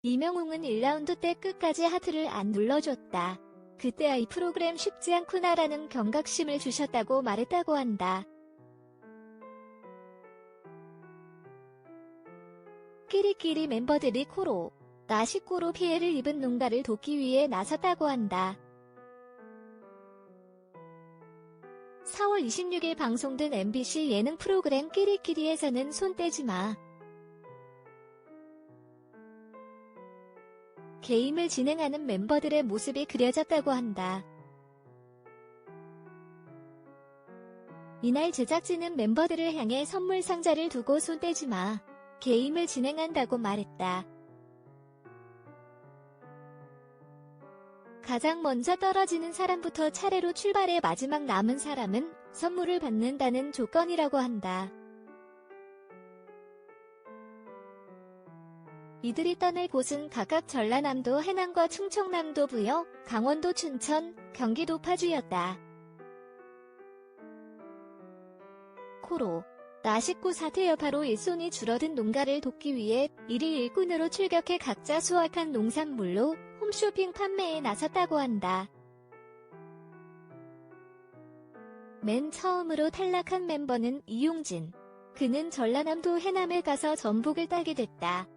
이명웅은 1라운드 때 끝까지 하트를 안 눌러줬다. 그때야 이 프로그램 쉽지 않구나라는 경각심을 주셨다고 말했다고 한다. 끼리끼리 멤버들이 코로 나 식구로 피해를 입은 농가를 돕기 위해 나섰다고 한다. 4월 26일 방송된 MBC 예능 프로그램 끼리끼리에서는 손 떼지 마. 게임을 진행하는 멤버들의 모습이 그려졌다고 한다. 이날 제작진은 멤버들을 향해 선물 상자를 두고 손 떼지 마. 게임을 진행한다고 말했다. 가장 먼저 떨어지는 사람부터 차례로 출발해 마지막 남은 사람은 선물을 받는다는 조건이라고 한다. 이들이 떠날 곳은 각각 전라남도 해남과 충청남도 부여, 강원도 춘천, 경기도 파주였다. 코로 나 식구 사태 여파로 일손이 줄어든 농가를 돕기 위해 일일 일꾼으로 출격해 각자 수확한 농산물로 홈쇼핑 판매에 나섰다고 한다. 맨 처음으로 탈락한 멤버는 이용진. 그는 전라남도 해남에 가서 전복을 따게 됐다.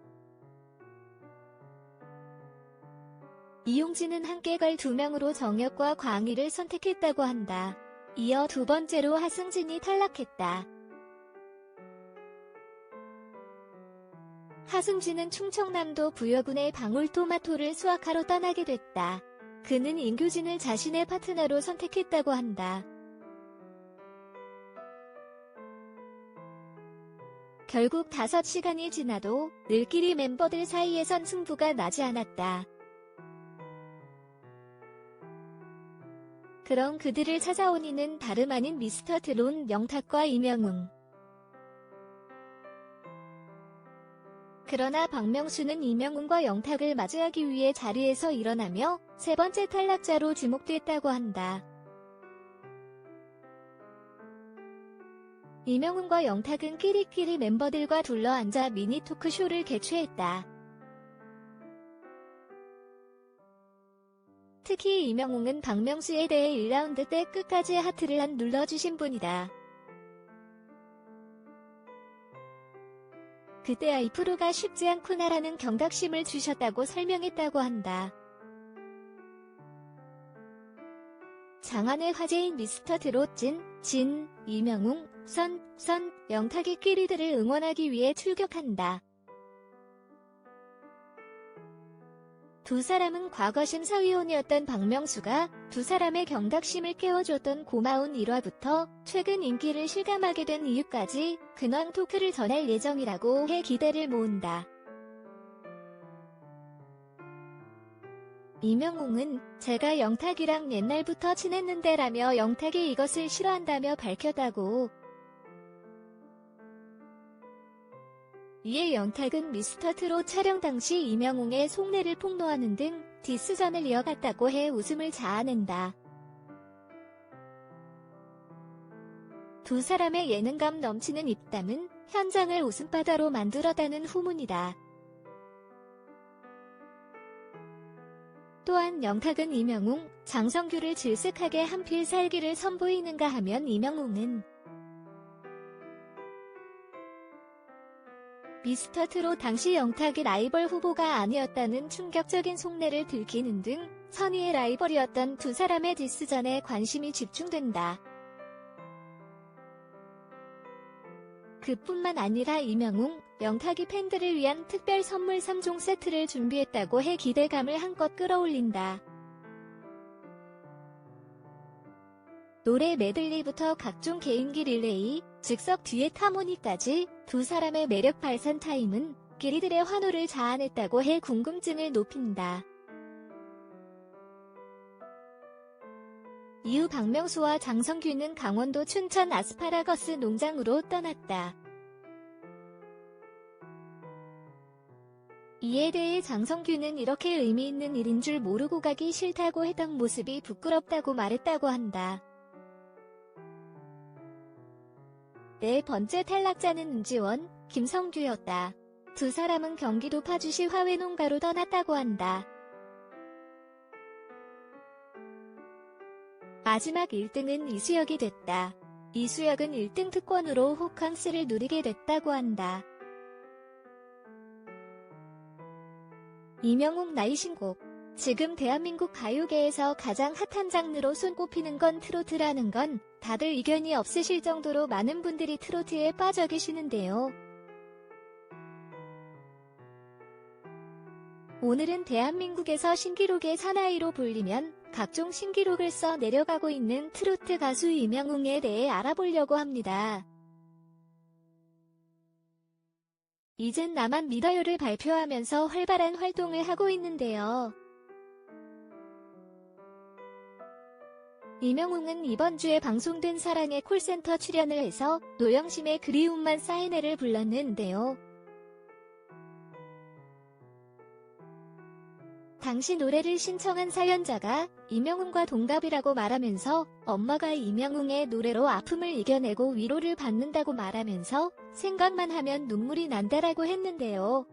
이용진은 함께 갈 2명으로 정혁과 광희를 선택했다고 한다. 이어 두 번째로 하승진이 탈락했다. 하승진은 충청남도 부여군의 방울토마토를 수확하러 떠나게 됐다. 그는 임규진을 자신의 파트너로 선택했다고 한다. 결국 5시간이 지나도 늘끼리 멤버들 사이에선 승부가 나지 않았다. 그런 그들을 찾아온 이는 다름 아닌 미스터 트롯 영탁과 이명웅. 그러나 박명수는 이명웅과 영탁을 맞이하기 위해 자리에서 일어나며 세 번째 탈락자로 지목됐다고 한다. 이명웅과 영탁은 끼리끼리 멤버들과 둘러앉아 미니 토크쇼를 개최했다. 특히 이명웅은 박명수에 대해 1라운드 때 끝까지 하트를 안 눌러주신 분이다. 그때야 이 프로가 쉽지 않구나라는 경각심을 주셨다고 설명했다고 한다. 장안의 화제인 미스터 트롯 진, 이명웅, 선, 영탁이 끼리들을 응원하기 위해 출격한다. 두 사람은 과거 심사위원이었던 박명수가 두 사람의 경각심을 깨워줬던 고마운 일화부터 최근 인기를 실감하게 된 이유까지 근황 토크를 전할 예정이라고 해 기대를 모은다. 이명웅은 제가 영탁이랑 옛날부터 친했는데 라며 영탁이 이것을 싫어한다며 밝혔다고. 이에 영탁은 미스터 트롯 촬영 당시 이명웅의 속내를 폭로하는 등 디스전을 이어갔다고 해 웃음을 자아낸다. 두 사람의 예능감 넘치는 입담은 현장을 웃음바다로 만들었다는 후문이다. 또한 영탁은 이명웅, 장성규를 질색하게 한필 살기를 선보이는가 하면 이명웅은 미스터 트롯 당시 영탁이 라이벌 후보가 아니었다는 충격적인 속내를 들키는 등 선의의 라이벌이었던 두 사람의 디스전에 관심이 집중된다. 그뿐만 아니라 이명웅, 영탁이 팬들을 위한 특별 선물 3종 세트를 준비했다고 해 기대감을 한껏 끌어올린다. 노래 메들리부터 각종 개인기 릴레이, 즉석 듀엣 하모니까지 두 사람의 매력 발산 타임은 끼리들의 환호를 자아냈다고 해 궁금증을 높인다. 이후 박명수와 장성규는 강원도 춘천 아스파라거스 농장으로 떠났다. 이에 대해 장성규는 이렇게 의미 있는 일인 줄 모르고 가기 싫다고 했던 모습이 부끄럽다고 말했다고 한다. 네 번째 탈락자는 은지원, 김성규였다. 두 사람은 경기도 파주시 화훼농가로 떠났다고 한다. 마지막 1등은 이수혁이 됐다. 이수혁은 1등 특권으로 호캉스를 누리게 됐다고 한다. 이명웅 나이 신곡. 지금 대한민국 가요계에서 가장 핫한 장르로 손꼽히는 건 트로트라는 건 다들 이견이 없으실 정도로 많은 분들이 트로트에 빠져 계시는데요. 오늘은 대한민국에서 신기록의 사나이로 불리면 각종 신기록을 써 내려가고 있는 트로트 가수 이명웅에 대해 알아보려고 합니다. 이젠 나만 믿어요를 발표하면서 활발한 활동을 하고 있는데요. 이명웅은 이번 주에 방송된 사랑의 콜센터 출연을 해서 노영심의 그리움만 쌓이네를 불렀는데요. 당시 노래를 신청한 사연자가 이명웅과 동갑이라고 말하면서 엄마가 이명웅의 노래로 아픔을 이겨내고 위로를 받는다고 말하면서 생각만 하면 눈물이 난다라고 했는데요.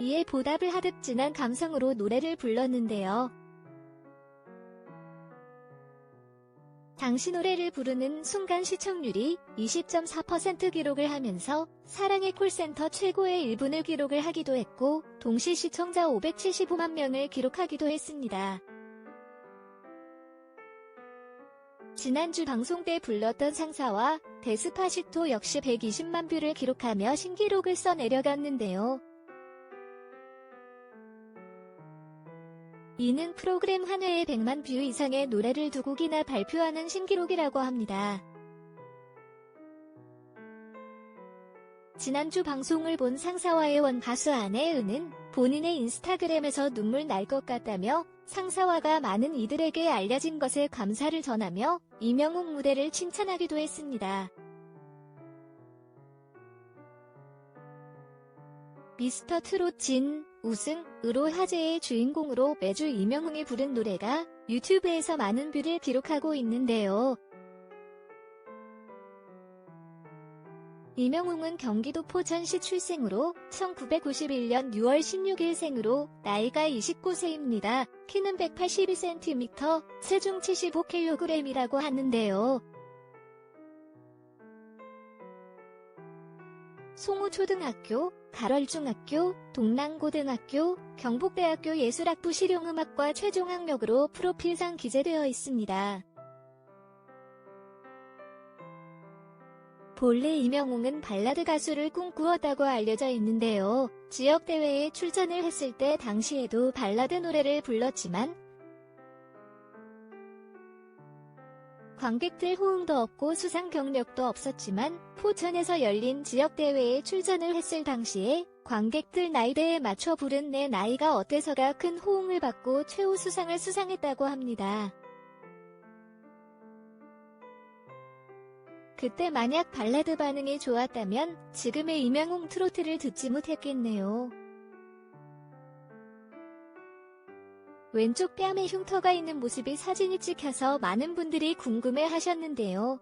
이에 보답을 하듯 진한 감성으로 노래를 불렀는데요. 당시 노래를 부르는 순간 시청률이 20.4% 기록을 하면서 사랑의 콜센터 최고의 1분을 기록을 하기도 했고 동시 시청자 575만 명을 기록하기도 했습니다. 지난주 방송 때 불렀던 상사와 데스파시토 역시 120만 뷰를 기록하며 신기록을 써 내려갔는데요. 이는 프로그램 한 회에 100만 뷰 이상의 노래를 두 곡이나 발표하는 신기록이라고 합니다. 지난주 방송을 본 상사와의 원 가수 안혜은은 본인의 인스타그램에서 눈물 날 것 같다며 상사와가 많은 이들에게 알려진 것에 감사를 전하며 이명웅 무대를 칭찬하기도 했습니다. 미스터 트롯 진 우승으로 화제의 주인공으로 매주 이명웅이 부른 노래가 유튜브에서 많은 뷰를 기록하고 있는데요. 이명웅은 경기도 포천시 출생으로 1991년 6월 16일생으로 나이가 29세입니다. 키는 182cm, 체중 75kg이라고 하는데요. 송우초등학교, 가럴중학교, 동랑고등학교, 경북대학교 예술학부 실용음악과 최종학력으로 프로필상 기재되어 있습니다. 본래 이명웅은 발라드 가수를 꿈꾸었다고 알려져 있는데요. 지역대회에 출전을 했을 때 당시에도 발라드 노래를 불렀지만 관객들 호응도 없고 수상 경력도 없었지만 포천에서 열린 지역대회에 출전을 했을 당시에 관객들 나이대에 맞춰 부른 내 나이가 어때서가 큰 호응을 받고 최우수상을 수상했다고 합니다. 그때 만약 발라드 반응이 좋았다면 지금의 이명웅 트로트를 듣지 못했겠네요. 왼쪽 뺨에 흉터가 있는 모습이 사진이 찍혀서 많은 분들이 궁금해하셨는데요.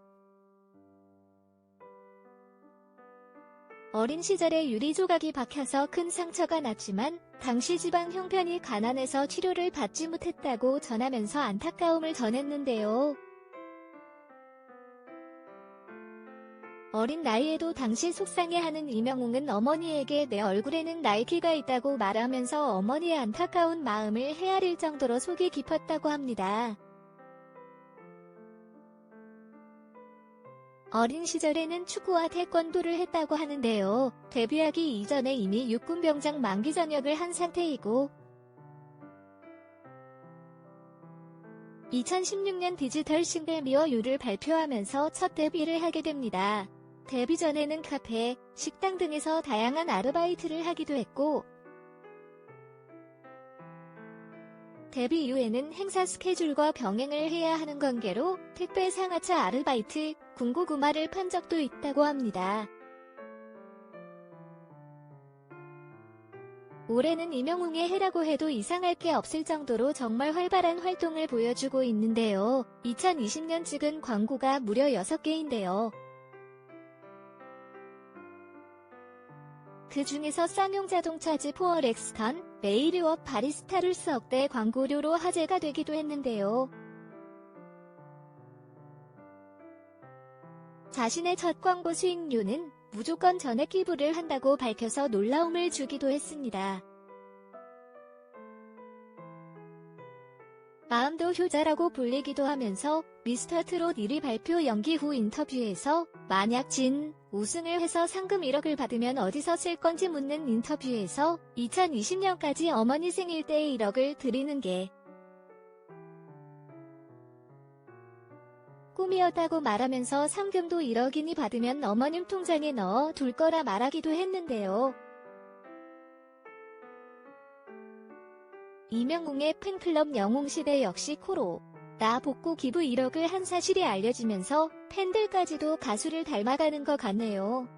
어린 시절에 유리 조각이 박혀서 큰 상처가 났지만 당시 지방 형편이 가난해서 치료를 받지 못했다고 전하면서 안타까움을 전했는데요. 어린 나이에도 당시 속상해하는 이명웅은 어머니에게 내 얼굴에는 나이키가 있다고 말하면서 어머니의 안타까운 마음을 헤아릴 정도로 속이 깊었다고 합니다. 어린 시절에는 축구와 태권도를 했다고 하는데요. 데뷔하기 이전에 이미 육군병장 만기 전역을 한 상태이고 2016년 디지털 싱글 미어 유를 발표하면서 첫 데뷔를 하게 됩니다. 데뷔 전에는 카페, 식당 등에서 다양한 아르바이트를 하기도 했고 데뷔 이후에는 행사 스케줄과 병행을 해야 하는 관계로 택배 상하차 아르바이트, 군고구마를 판 적도 있다고 합니다. 올해는 이명웅의 해라고 해도 이상할 게 없을 정도로 정말 활발한 활동을 보여주고 있는데요. 2020년 찍은 광고가 무려 6개인데요. 그 중에서 쌍용 자동차지 포어렉스턴, 메이르업 바리스타룰스 억대 광고료로 화제가 되기도 했는데요. 자신의 첫 광고 수익료는 무조건 전액 기부를 한다고 밝혀서 놀라움을 주기도 했습니다. 마음도 효자라고 불리기도 하면서 미스터 트롯 1위 발표 연기 후 인터뷰에서 만약 우승을 해서 상금 1억을 받으면 어디서 쓸 건지 묻는 인터뷰에서 2020년까지 어머니 생일 때 1억을 드리는 게 꿈이었다고 말하면서 상금도 1억이니 받으면 어머님 통장에 넣어 둘 거라 말하기도 했는데요. 이명웅의 팬클럽 영웅시대 역시 코로나 복구 기부 1억을 한 사실이 알려지면서 팬들까지도 가수를 닮아가는 것 같네요.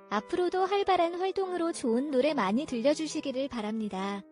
앞으로도 활발한 활동으로 좋은 노래 많이 들려주시기를 바랍니다.